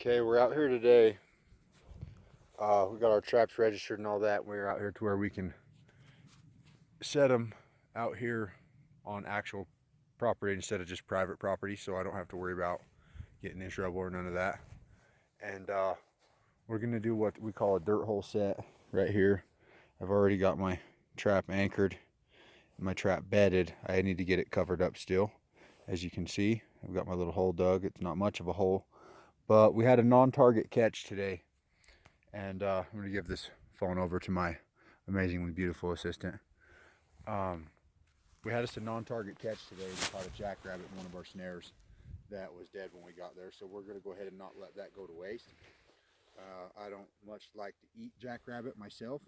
Okay, we're out here today. We got our traps registered and all that. We're out here to where we can set them out here on actual property instead of just private property, so I don't have to worry about getting in trouble or none of that. And we're gonna do what we call a dirt hole set right here. I've already got my trap anchored, my trap bedded. I need to get it covered up still. As you can see, I've got my little hole dug. It's not much of a hole, but we had a non-target catch today. And I'm going to give this phone over to my amazingly beautiful assistant. We had us a non-target catch today. We caught a jackrabbit in one of our snares that was dead when we got there. So we're going to go ahead and not let that go to waste. I don't much like to eat jackrabbit myself.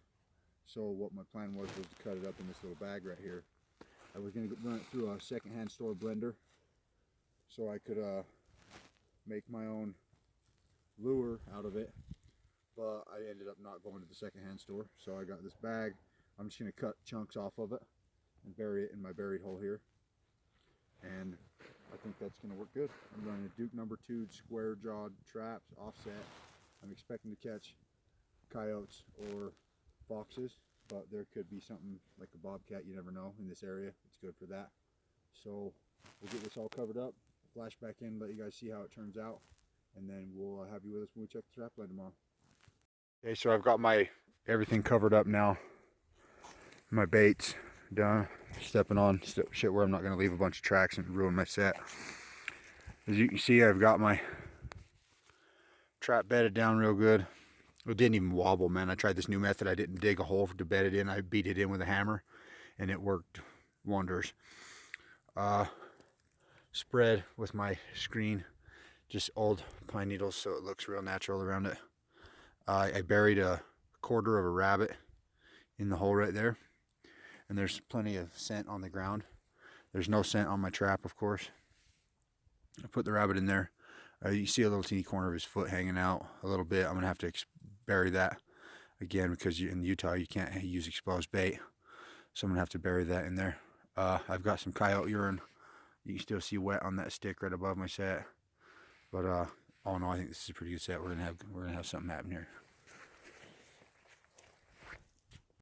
So what my plan was to cut it up in this little bag right here. I was going to run it through a secondhand store blender so I could make my own lure out of it. But I ended up not going to the secondhand store, so I got this bag. I'm just going to cut chunks off of it and bury it in my buried hole here, and I think that's going to work good. I'm running a Duke number 2 square jawed traps offset. I'm expecting to catch coyotes or foxes, but there could be something like a bobcat, you never know, in this area. It's good for that. So we'll get this all covered up, flash back in, let you guys see how it turns out, and then we'll have you with us when we check the trap line tomorrow. Okay, so I've got my everything covered up now. My baits done. Stepping on shit where I'm not going to leave a bunch of tracks and ruin my set. As you can see, I've got my trap bedded down real good. It didn't even wobble, man. I tried this new method. I didn't dig a hole to bed it in. I beat it in with a hammer, and it worked wonders. Spread with my screen, just old pine needles, so it looks real natural around it. I buried a quarter of a rabbit in the hole right there, and there's plenty of scent on the ground. There's no scent on my trap, of course. I put the rabbit in there. You see a little teeny corner of his foot hanging out a little bit. I'm gonna have to bury that again because in Utah you can't use exposed bait, so I'm gonna have to bury that in there. I've got some coyote urine. You can still see wet on that stick right above my set, but all in all, I think this is a pretty good set. We're gonna have something happen here.